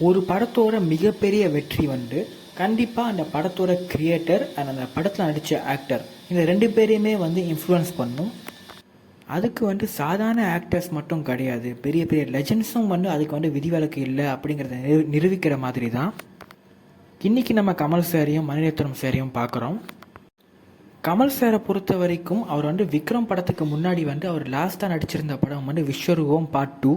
ஒரு படத்தோட மிகப்பெரிய வெற்றி வந்து கண்டிப்பாக அந்த படத்தோட கிரியேட்டர் அண்ட் அந்த படத்தில் நடித்த ஆக்டர் இந்த ரெண்டு பேரையுமே வந்து இன்ஃப்ளூயன்ஸ் பண்ணும். அதுக்கு வந்து சாதாரண ஆக்டர்ஸ் மட்டும் கிடையாது, பெரிய பெரிய லெஜண்ட்ஸும் வந்து அதுக்கு வந்து விதிவிலக்கு இல்லை அப்படிங்கிறத நிரூபிக்கிற மாதிரி தான் இன்றைக்கி நம்ம கமல் சாரையும் மணிரத்னம் சாரையும் பார்க்குறோம். கமல் சாரை பொறுத்த வரைக்கும் அவர் வந்து விக்ரம் படத்துக்கு முன்னாடி வந்து அவர் லாஸ்ட்டாக நடிச்சிருந்த படம் வந்து விஸ்வரூபம் பார்ட் 2.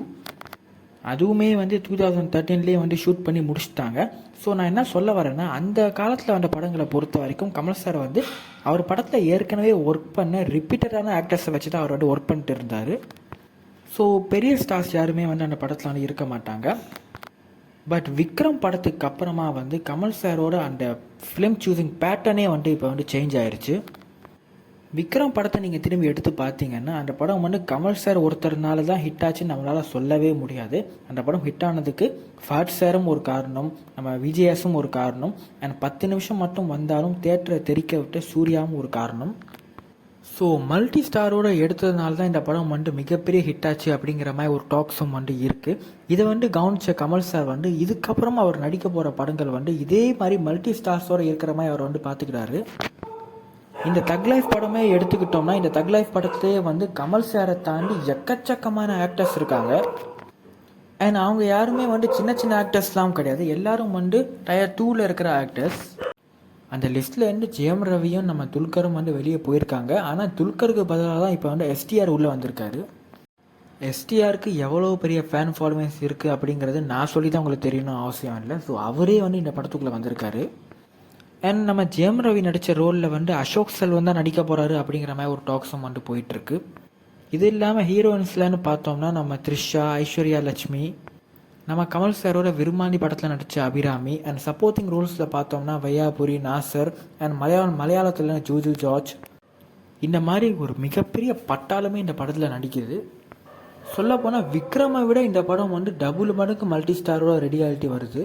அதுவுமே வந்து 2013 வந்து ஷூட் பண்ணி முடிச்சுட்டாங்க. ஸோ நான் என்ன சொல்ல வரேன்னா, அந்த காலத்தில் வந்த படங்களை பொறுத்த வரைக்கும் கமல் சார் வந்து அவர் படத்தில் ஏற்கனவே ஒர்க் பண்ண ரிப்பீட்டடான ஆக்டர்ஸை வச்சு தான் அவர் வந்து ஒர்க் பண்ணிட்டு இருந்தார். ஸோ பெரிய ஸ்டார்ஸ் யாருமே வந்து அந்த படத்தில் வந்து இருக்க மாட்டாங்க. பட் விக்ரம் படத்துக்கு அப்புறமா வந்து கமல் சாரோட அந்த ஃபிலிம் சூஸிங் பேட்டர்னே வந்து இப்போ வந்து சேஞ்ச் ஆயிடுச்சு. விக்ரம் படத்தை நீங்கள் திரும்பி எடுத்து பார்த்தீங்கன்னா அந்த படம் வந்து கமல் சார் ஒருத்தர்னால தான் ஹிட் ஆச்சுன்னு நம்மளால் சொல்லவே முடியாது. அந்த படம் ஹிட் ஆனதுக்கு ஃபாட் சாரும் ஒரு காரணம், நம்ம விஜயாஸும் ஒரு காரணம், அண்ட் 10 நிமிஷம் மட்டும் வந்தாலும் தேட்டரை தெரிக்க விட்ட சூர்யாவும் ஒரு காரணம். ஸோ மல்டி ஸ்டாரோட எடுத்ததுனால தான் இந்த படம் வந்து மிகப்பெரிய ஹிட் ஆச்சு அப்படிங்கிற மாதிரி ஒரு டாக்ஸும் வந்து இருக்குது. இதை வந்து கவனித்த கமல் சார் வந்து இதுக்கப்புறம் அவர் நடிக்க போகிற படங்கள் வந்து இதே மாதிரி மல்டி ஸ்டார்ஸோடு இருக்கிற மாதிரி அவர் வந்து பார்த்துக்கிறாரு. இந்த தக் லைஃப் படமே எடுத்துக்கிட்டோம்னா இந்த தக் லைஃப் படத்தையே வந்து கமல் சாரை தாண்டி எக்கச்சக்கமான ஆக்டர்ஸ் இருக்காங்க. அண்ட் அவங்க யாருமே வந்து சின்ன சின்ன ஆக்டர்ஸ்லாம் கிடையாது, எல்லாரும் வந்து டயர் 2ல் இருக்கிற ஆக்டர்ஸ். அந்த லிஸ்ட்டில் இருந்து ஜெயம் ரவியும் நம்ம துல்கரும் வந்து வெளியே போயிருக்காங்க. ஆனால் துல்கருக்கு பதிலாக தான் இப்போ வந்து எஸ்டிஆர் உள்ளே வந்திருக்காரு. எஸ்டிஆருக்கு எவ்வளோ பெரிய ஃபேன் ஃபாலோவர்ஸ் இருக்குது அப்படிங்கிறது நான் சொல்லி தான் உங்களுக்கு தெரியணும் அவசியம் இல்லை. ஸோ அவரே வந்து இந்த படத்துக்குள்ளே வந்திருக்காரு. அண்ட் நம்ம ஜெயம் ரவி நடித்த ரோலில் வந்து அசோக் செல்வன் தான் நடிக்க போகிறாரு அப்படிங்கிற மாதிரி ஒரு டாக்ஸும் வந்து போயிட்டுருக்கு. இது இல்லாமல் ஹீரோயின்ஸ்லன்னு பார்த்தோம்னா நம்ம த்ரிஷா, ஐஸ்வர்யா லட்சுமி, நம்ம கமல் சாரோட விரும்மாண்டி படத்தில் நடித்த அபிராமி, அண்ட் சப்போர்ட்டிங் ரோல்ஸில் பார்த்தோம்னா வையாபுரி, நாசர், அண்ட் மலையாளத்தில் ஜூஜு ஜார்ஜ். இந்த மாதிரி ஒரு மிகப்பெரிய பட்டாளமே இந்த படத்தில் நடிக்குது. சொல்லப்போனால் விக்ரமை விட இந்த படம் வந்து டபுள் மடங்கு மல்டி ஸ்டாரோட ரெடியாலிட்டி வருது.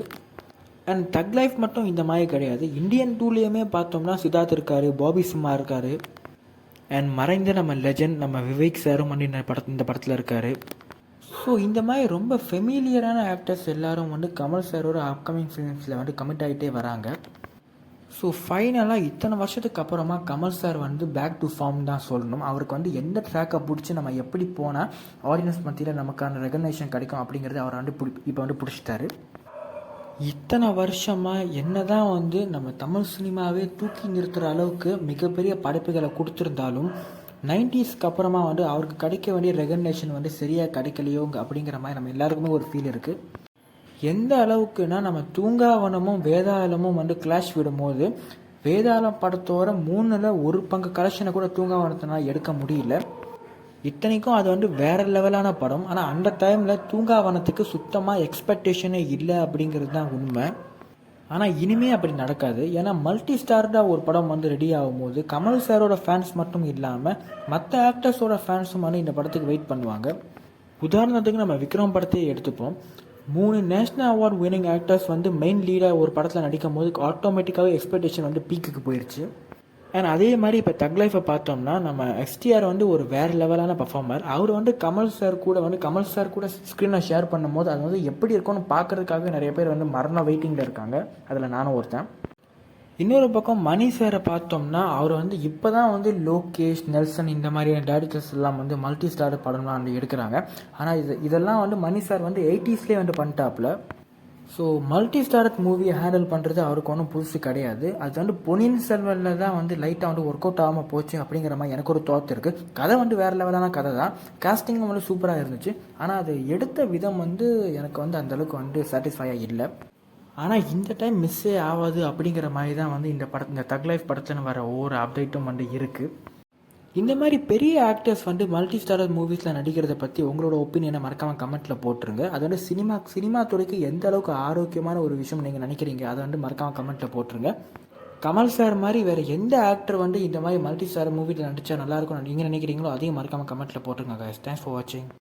அண்ட் தக் லைஃப் மட்டும் இந்த மாதிரி கிடையாது, இந்தியன் 2லேயுமே பார்த்தோம்னா சித்தார்த் இருக்கார், பாபி சிம்மா இருக்கார், அண்ட் மறைந்த நம்ம லெஜண்ட் நம்ம விவேக் சாரும் வந்து இந்த படத்தில் இருக்கார். ஸோ இந்த மாதிரி ரொம்ப ஃபெமிலியரான ஆக்டர்ஸ் எல்லாரும் வந்து கமல் சாரோட அப்கமிங் ஃபிலிம்ஸில் வந்து கமிட் ஆகிட்டே வராங்க. ஸோ ஃபைனலாக இத்தனை வருஷத்துக்கு அப்புறமா கமல் சார் வந்து பேக் டு ஃபார்ம் தான் சொல்லணும். அவருக்கு வந்து எந்த ட்ராக்கை பிடிச்சி நம்ம எப்படி போனால் ஆடியன்ஸ் மத்தியில் நமக்கான ரெகக்னேஷன் கிடைக்கும் அப்படிங்கிறது அவர் வந்து இப்போ வந்து பிடிச்சிட்டாரு. இத்தனை வருஷமாக என்ன தான் வந்து நம்ம தமிழ் சினிமாவே தூக்கி நிறுத்துகிற அளவுக்கு மிகப்பெரிய படைப்புகளை கொடுத்துருந்தாலும் 90ஸ்க்கு அப்புறமா வந்து அவருக்கு கிடைக்க வேண்டிய ரெகக்னேஷன் வந்து சரியாக கிடைக்கலையோ அப்படிங்கிற மாதிரி நம்ம எல்லாருக்குமே ஒரு ஃபீல் இருக்குது. எந்த அளவுக்குன்னா நம்ம தூங்காவனமும் வேதாளமும் வந்து கிளாஷ் விடும்போது வேதாளம் படத்தோட 3ல் 1 பங்கு கலெக்ஷனை கூட தூங்காவனத்தினால் எடுக்க முடியல. இத்தனைக்கும் அது வந்து வேறு லெவலான படம். ஆனால் அந்த டைமில் தூங்காவனத்துக்கு சுத்தமாக எக்ஸ்பெக்டேஷனே இல்லை அப்படிங்கிறது தான் உண்மை. ஆனால் இனிமே அப்படி நடக்காது. ஏன்னா மல்டி ஸ்டார்டாக ஒரு படம் வந்து ரெடி ஆகும்போது கமல் சாரோட ஃபேன்ஸ் மட்டும் இல்லாமல் மற்ற ஆக்டர்ஸோட ஃபேன்ஸும் வந்து இந்த படத்துக்கு வெயிட் பண்ணுவாங்க. உதாரணத்துக்கு நம்ம விக்ரம் படத்தையே எடுத்துப்போம். 3 நேஷ்னல் அவார்ட் வின்னிங் ஆக்டர்ஸ் வந்து மெயின் லீடாக ஒரு படத்தில் நடிக்கும் போது ஆட்டோமேட்டிக்காகவே எக்ஸ்பெக்டேஷன் வந்து பீக்குக்கு போயிடுச்சு. அண்ட் அதே மாதிரி இப்போ தக் லைஃப்பை பார்த்தோம்னா நம்ம எஸ்டிஆர் வந்து ஒரு வேறு லெவலான பர்ஃபார்மர். அவர் வந்து கமல் சார் கூட ஸ்க்ரீனை ஷேர் பண்ணும்போது அது வந்து எப்படி இருக்கும்னு பார்க்குறதுக்காக நிறைய பேர் வந்து மரண வெயிட்டிங்கில் இருக்காங்க. அதில் நானும் ஒருத்தன். இன்னொரு பக்கம் மணி சாரை பார்த்தோம்னா அவர் வந்து இப்போ தான் வந்து லோகேஷ், நெல்சன் இந்த மாதிரியான டேரக்டர்ஸ் எல்லாம் வந்து மல்டி ஸ்டார் படம்லாம் வந்து எடுக்கிறாங்க. ஆனால் இதெல்லாம் வந்து மணி சார் வந்து 80ஸ்லேயே வந்து பண்ணிட்டாப்புல. ஸோ மல்டி ஸ்டாரட் மூவியை ஹேண்டில் பண்ணுறது அவருக்கு ஒன்றும் புதுசு கிடையாது. அது வந்து பொன்னியின் செல்வனில் தான் வந்து லைட்டாக வந்து ஒர்க் அவுட் ஆகாமல் போச்சு அப்படிங்கிற மாதிரி எனக்கு ஒரு தாட் இருக்குது. கதை வந்து வேறு லெவலான கதை தான், காஸ்டிங்கும் வந்து சூப்பராக இருந்துச்சு. ஆனால் அது எடுத்த விதம் வந்து எனக்கு வந்து அந்தளவுக்கு வந்து சாட்டிஸ்ஃபையாக இல்லை. ஆனால் இந்த டைம் மிஸ்ஸே ஆகாது அப்படிங்கிற மாதிரி தான் வந்து இந்த தக் லைஃப் படத்துன்னு வர ஒவ்வொரு அப்டேட்டும் வந்து இருக்குது. இந்த மாதிரி பெரிய ஆக்டர்ஸ் வந்து மல்டி ஸ்டாரர் மூவிஸில் நடிக்கிறத பற்றி உங்களோட ஒப்பீனியனை மறக்காமல் கமெண்ட்டில் போட்டுருங்க. அது வந்து சினிமா துறைக்கு எந்த அளவுக்கு ஆரோக்கியமான ஒரு விஷயம் நீங்கள் நினைக்கிறீங்க அதை வந்து மறக்காமல் கமெண்ட்டில் போட்டுருங்க. கமல் சார் மாதிரி வேறு எந்த ஆக்டர் வந்து இந்த மாதிரி மல்டி ஸ்டாரர் மூவியில் நடித்தா நல்லாயிருக்கும் நீங்கள் நினைக்கிறீங்களோ அதையும் மறக்காமல் கமெண்ட்டில் போட்டுருங்க. கைஸ், தேங்க்ஸ் ஃபார் வாட்சிங்.